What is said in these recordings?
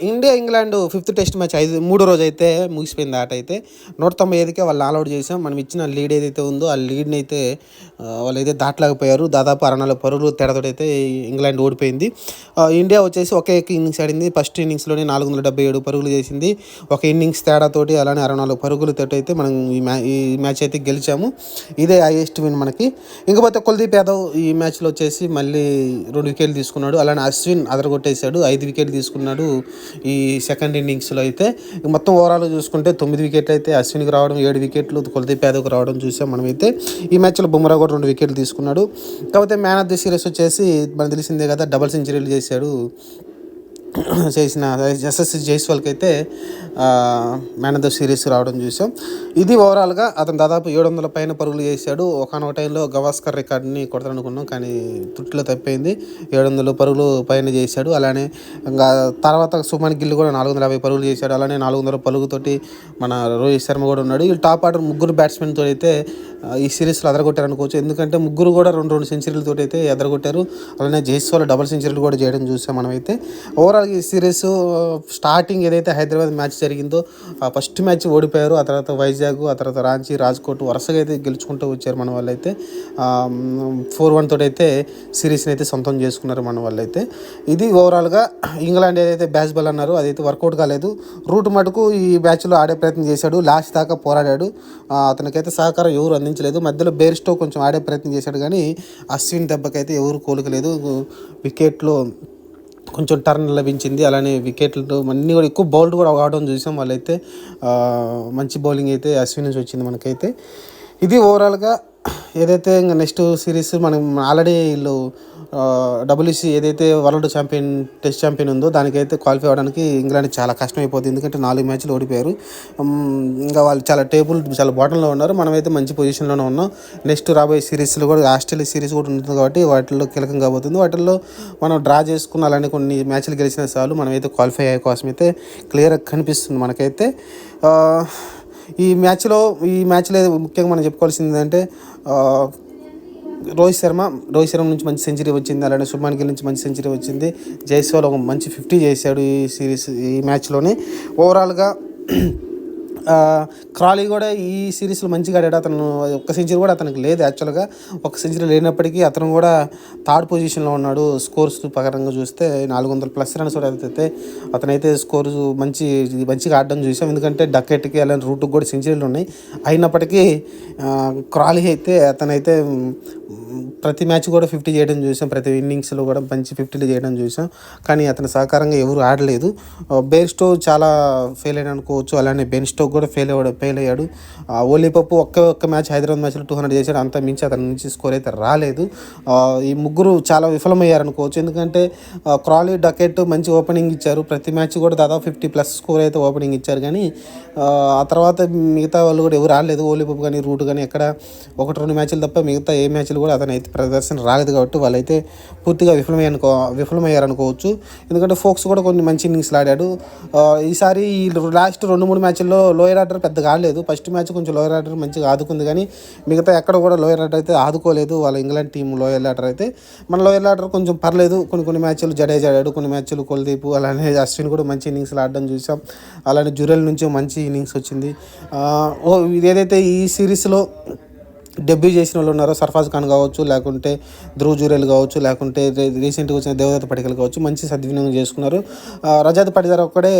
India England fifth test match మూడో రోజు అయితే ముగిసిపోయింది. ఆట అయితే 195కే వాళ్ళు ఆల్అవుట్ చేసాం. మనం ఇచ్చిన లీడ్ ఏదైతే ఉందో ఆ లీడ్ని అయితే వాళ్ళైతే దాటలేకపోయారు. దాదాపు 64 పరుగులు తేడాతోటి అయితే ఇంగ్లాండ్ ఓడిపోయింది. ఇండియా వచ్చేసి ఒకే ఇన్నింగ్స్ ఆడింది. ఫస్ట్ ఇన్నింగ్స్లోనే 477 పరుగులు చేసింది. ఒక ఇన్నింగ్స్ తేడాతోటి అలానే 64 పరుగులతోటి అయితే మనం ఈ మ్యాచ్ అయితే గెలిచాము. ఇదే హైయెస్ట్ విన్ మనకి. ఇంకపోతే కుల్దీప్ యాదవ్ ఈ మ్యాచ్లో వచ్చేసి మళ్ళీ 2 వికెట్లు తీసుకున్నాడు. అలానే అశ్విన్ అదరగొట్టేశాడు, 5 వికెట్లు తీసుకున్నాడు ఈ సెకండ్ ఇన్నింగ్స్లో అయితే. మొత్తం ఓవరాల్గా చూసుకుంటే 9 వికెట్లు అయితే అశ్విన్కి రావడం, 7 వికెట్లు కుల్దీప్ యాదవ్కి రావడం చూసాం మనమైతే. ఈ మ్యాచ్లో బుమ్రా కూడా 2 వికెట్లు తీసుకున్నాడు. కాకపోతే మ్యాన్ ఆఫ్ ది సిరీస్ వచ్చేసి మనకు తెలిసిందే కదా, డబుల్ సెంచరీలు చేసిన యశస్వి జైస్వాల్కి అయితే మ్యాన్ ఆఫ్ ద సిరీస్ రావడం చూసాం. ఇది ఓవరాల్గా అతను దాదాపు 700 పైన పరుగులు చేశాడు. ఒకనొక టైంలో గవాస్కర్ రికార్డుని కొడతారనుకున్నాం, కానీ తుట్టిలో తప్పింది. 700 పరుగులు పైన చేశాడు. అలానే ఇంకా తర్వాత సుమన్ గిల్ కూడా 450 పరుగులు చేశాడు. అలానే 400 పరుగుతోటి మన రోహిత్ శర్మ కూడా ఉన్నాడు. ఈ టాప్ ఆర్డర్ ముగ్గురు బ్యాట్స్మెన్తో అయితే ఈ సిరీస్లో ఎదరగొట్టారు అనుకోవచ్చు. ఎందుకంటే ముగ్గురు కూడా 2 సెంచరీలతో అయితే ఎదరగొట్టారు. అలానే జైస్వాల్ డబుల్ సెంచరీలు కూడా చేయడం చూసాం మనమైతే. ఓవరాల్ ఈ సిరీస్ స్టార్టింగ్ ఏదైతే హైదరాబాద్ మ్యాచ్ జరిగిందో ఆ ఫస్ట్ మ్యాచ్ ఓడిపోయారు. ఆ తర్వాత వైజాగ్, ఆ తర్వాత రాంచీ, రాజ్కోట్ వరుసగా అయితే గెలుచుకుంటూ వచ్చారు మన వాళ్ళు అయితే. 4-1 తోటి అయితే సిరీస్ని అయితే సొంతం చేసుకున్నారు మన వాళ్ళు అయితే. ఇది ఓవరాల్గా ఇంగ్లాండ్ ఏదైతే బ్యాట్స్బాల్ అన్నారో అదైతే వర్కౌట్ కాలేదు. రూట్ మటుకు ఈ మ్యాచ్లో ఆడే ప్రయత్నం చేశాడు, లాస్ట్ దాకా పోరాడాడు. అతనికైతే సహకారం ఎవరు అందించలేదు. మధ్యలో బేర్స్టో కొంచెం ఆడే ప్రయత్నం చేశాడు, కానీ అశ్విన్ దెబ్బకైతే ఎవరు కోలుకలేదు. వికెట్లో కొంచెం టర్న్ లభించింది. అలానే వికెట్లు అన్నీ కూడా ఎక్కువ బౌల్డ్ కూడా ఆడడం చూసాం. వాళ్ళైతే మంచి బౌలింగ్ అయితే అశ్విన్ నుంచి వచ్చింది మనకైతే. ఇది ఓవరాల్గా ఏదైతే ఇంకా నెక్స్ట్ సిరీస్ మనం ఆల్రెడీ వీళ్ళు డబ్ల్యూసీ ఏదైతే వరల్డ్ టెస్ట్ ఛాంపియన్ ఉందో దానికైతే క్వాలిఫై అవ్వడానికి ఇంగ్లాండ్ చాలా కష్టమైపోతుంది. ఎందుకంటే 4 మ్యాచ్లు ఓడిపోయారు. ఇంకా వాళ్ళు చాలా బాటంలో ఉన్నారు. మనమైతే మంచి పొజిషన్లోనే ఉన్నాం. నెక్స్ట్ రాబోయే సిరీస్లో కూడా ఆస్ట్రేలియా సిరీస్ కూడా ఉంటుంది కాబట్టి వాటిల్లో కీలకం కాబోతుంది. వాటిల్లో మనం డ్రా చేసుకున్న అలానే కొన్ని మ్యాచ్లు గెలిచిన చాలు మనమైతే క్వాలిఫై అయ్యే కోసం అయితే క్లియర్గా కనిపిస్తుంది మనకైతే. ఈ మ్యాచ్లో ముఖ్యంగా మనం చెప్పుకోవాల్సింది ఏంటంటే రోహిత్ శర్మ నుంచి మంచి సెంచరీ వచ్చింది. అలానే సుమాన్ గిల్ నుంచి మంచి సెంచరీ వచ్చింది. జైస్వాల్ ఒక మంచి 50 చేశాడు ఈ మ్యాచ్లోనే. ఓవరాల్గా క్రాలీ కూడా ఈ సిరీస్లో మంచిగా ఆడాడు. అతను ఒక్క సెంచరీ కూడా అతనికి లేదు. యాక్చువల్గా ఒక సెంచరీ లేనప్పటికీ అతను కూడా థర్డ్ పొజిషన్లో ఉన్నాడు. స్కోర్స్ పరంగా చూస్తే 400+ రన్స్ కూడా అయితే అతనైతే స్కోర్స్ మంచిగా ఆడడం చూసాం. ఎందుకంటే డకెట్కి అలాంటి రూట్కి కూడా సెంచరీలు ఉన్నాయి. అయినప్పటికీ క్రాలీ అయితే అతనైతే ప్రతి మ్యాచ్ కూడా 50 చేయడం చూసాం. ప్రతి ఇన్నింగ్స్లో కూడా మంచి 50 చేయడం చూసాం. కానీ అతని సహకారంగా ఎవరు ఆడలేదు. బేర్స్టో చాలా ఫెయిల్ అయిన అనుకోవచ్చు. అలానే బెన్ స్టోక్ కూడా ఫెయిల్ అయ్యాడు. ఓలీ పప్పు ఒక్క మ్యాచ్ హైదరాబాద్ మ్యాచ్లో 200 చేశాడు. అంత మించి అతని నుంచి స్కోర్ అయితే రాలేదు. ఈ ముగ్గురు చాలా విఫలమయ్యారు అనుకోవచ్చు. ఎందుకంటే క్రాలీ, డకెట్ మంచి ఓపెనింగ్ ఇచ్చారు. ప్రతి మ్యాచ్ కూడా దాదాపు 50+ స్కోర్ అయితే ఓపెనింగ్ ఇచ్చారు. కానీ ఆ తర్వాత మిగతా వాళ్ళు కూడా ఎవరు ఆడలేదు. ఓలీ పప్పు కానీ రూట్ కానీ ఎక్కడ 1-2 మ్యాచ్లు తప్ప మిగతా ఏ మ్యాచ్లు కూడా అతను అయితే ప్రదర్శన రాలేదు. కాబట్టి వాళ్ళైతే పూర్తిగా విఫలమయ్యారు అనుకోవచ్చు. ఎందుకంటే ఫోక్స్ కూడా కొన్ని మంచి ఇన్నింగ్స్లు ఆడాడు. ఈసారి ఈ లాస్ట్ 2-3 మ్యాచ్ల్లో లోయర్ ఆర్డర్ పెద్దగా ఆడలేదు. ఫస్ట్ మ్యాచ్ కొంచెం లోయర్ ఆర్డర్ మంచిగా ఆదుకుంది, కానీ మిగతా ఎక్కడ కూడా లోయర్ ఆర్డర్ అయితే ఆదుకోలేదు. వాళ్ళ ఇంగ్లాండ్ టీం లోయర్ ఆర్డర్ అయితే. మన లోయర్ ఆర్డర్ కొంచెం పర్లేదు. కొన్ని మ్యాచ్లు జడేజా ఆడాడు, కొన్ని మ్యాచ్లు కుల్దీప్, అలానే అశ్విన్ కూడా మంచి ఇన్నింగ్స్లు ఆడడం చూసాం. అలానే జురెల్ నుంచి మంచి ఇన్నింగ్స్ వచ్చింది. ఏదైతే ఈ సిరీస్లో డెబ్యూ చేసిన వాళ్ళు ఉన్నారో సర్ఫరాజ్ ఖాన్ కావచ్చు, లేకుంటే ధ్రువ్ జురేల్ కావచ్చు, లేకుంటే రీసెంట్గా వచ్చిన దేవదత్త పడికల్ కావచ్చు, మంచి సద్వినియోగం చేసుకున్నారు. రజత్ పటిదార్ ఒక్కడే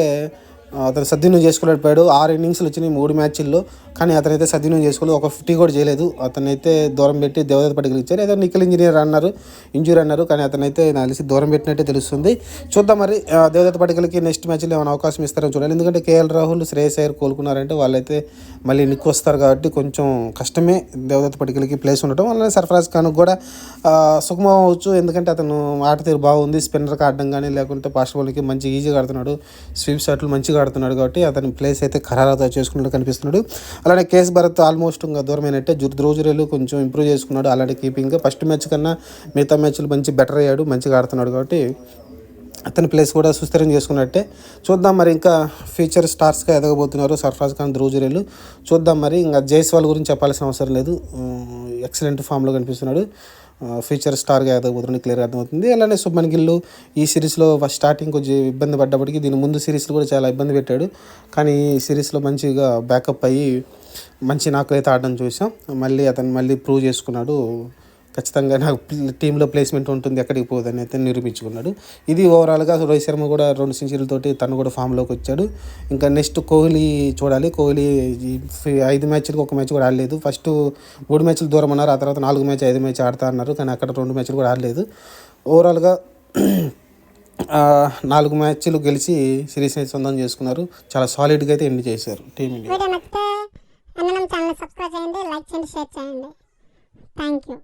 అతను సద్వినియోగం చేసుకోలేకపోయాడు. 6 ఇన్నింగ్స్లు వచ్చినాయి 3 మ్యాచ్ల్లో, కానీ అతనైతే సద్వినియోగం చేసుకోలేదు. ఒక 50 కూడా చేయలేదు. అతనైతే దూరం పెట్టి దేవదత్త పడికల్ ఇచ్చారు. ఏదో నిఖిల్ ఇంజూరీ అన్నారు, కానీ అతనైతే నాకు తెలిసి దూరం పెట్టినట్టే తెలుస్తుంది. చూద్దాం మరి దేవదత్త పడికల్కి నెక్స్ట్ మ్యాచ్లో ఏమైనా అవకాశం ఇస్తారని చూడాలి. ఎందుకంటే కేఎల్ రాహుల్, శ్రేయస్ అయ్యర్ కోలుకున్నారంటే వాళ్ళైతే మళ్ళీ నిక్కు వస్తారు కాబట్టి కొంచెం కష్టమే దేవదత్త పడికల్కి ప్లేస్ ఉండటం. అలానే సర్ఫరాజ్ ఖాన్కి కూడా సుఖమం అవ్వచ్చు. ఎందుకంటే అతను ఆట తీరు బాగుంది. స్పిన్నర్కి ఆడడం కానీ లేకుంటే ఫాస్ట్ బౌలింగ్కి మంచి ఈజీగా ఆడుతున్నాడు. స్వీప్ షాట్లు మంచిగా ఆడుతున్నాడు కాబట్టి అతని ప్లేస్ అయితే ఖరారు చేసుకున్నట్టు కనిపిస్తున్నాడు. అలానే కేఎస్ భరత్ ఆల్మోస్ట్ ఇంకా దూరమైనట్టే. ధ్రువ్ జురేల్ కొంచెం ఇంప్రూవ్ చేసుకున్నాడు. అలాంటి కీపింగ్ ఫస్ట్ మ్యాచ్ కన్నా మిగతా మ్యాచ్లు బెటర్ అయ్యాడు, మంచిగా ఆడుతున్నాడు కాబట్టి అతని ప్లేస్ కూడా సుస్థిరం చేసుకున్నట్టే. చూద్దాం మరి ఇంకా ఫ్యూచర్ స్టార్స్గా ఎదగబోతున్నారు సర్ఫరాజ్ ఖాన్, ధ్రువ్ జురేల్. చూద్దాం మరి. ఇంకా జైస్వాల్ గురించి చెప్పాల్సిన అవసరం లేదు, ఎక్సలెంట్ ఫామ్లో కనిపిస్తున్నాడు. ఫ్యూచర్ స్టార్గా ఎదగబోతున్నాడు క్లియర్గా అర్థమవుతుంది. అలానే శుభ్మన్ గిల్ ఈ సిరీస్లో ఫస్ట్ స్టార్టింగ్ కొంచెం ఇబ్బంది పడ్డప్పటికీ దీని ముందు సిరీస్లో కూడా చాలా ఇబ్బంది పెట్టాడు. కానీ ఈ సిరీస్లో మంచిగా బ్యాకప్ అయ్యి మంచి నాకులు అయితే ఆడడం చూసాం. అతను మళ్ళీ ప్రూవ్ చేసుకున్నాడు. ఖచ్చితంగా నాకు టీంలో ప్లేస్మెంట్ ఉంటుంది, ఎక్కడికి పోదని అయితే నిరూపించుకున్నాడు. ఇది ఓవరాల్గా రోహిత్ శర్మ కూడా 2 సెంచరీలతోటి తను కూడా ఫామ్లోకి వచ్చాడు. ఇంకా నెక్స్ట్ కోహ్లీ చూడాలి. కోహ్లీ 5 మ్యాచ్లకు 1 మ్యాచ్ కూడా ఆడలేదు. ఫస్ట్ 3 మ్యాచ్లు దూరం అన్నారు, ఆ తర్వాత 4 మ్యాచ్ 5 మ్యాచ్ ఆడతా అన్నారు. కానీ అక్కడ 2 మ్యాచ్లు కూడా ఆడలేదు. ఓవరాల్గా 4 మ్యాచ్లు గెలిచి సిరీస్ అయితే సొంతం చేసుకున్నారు. చాలా సాలిడ్గా అయితే ఎండ్ చేశారు టీమిండియా. వీడియో నచ్చితే ఛానల్ సబ్స్క్రైబ్ చేయండి, లైక్ చేయండి, షేర్ చేయండి. Thank you.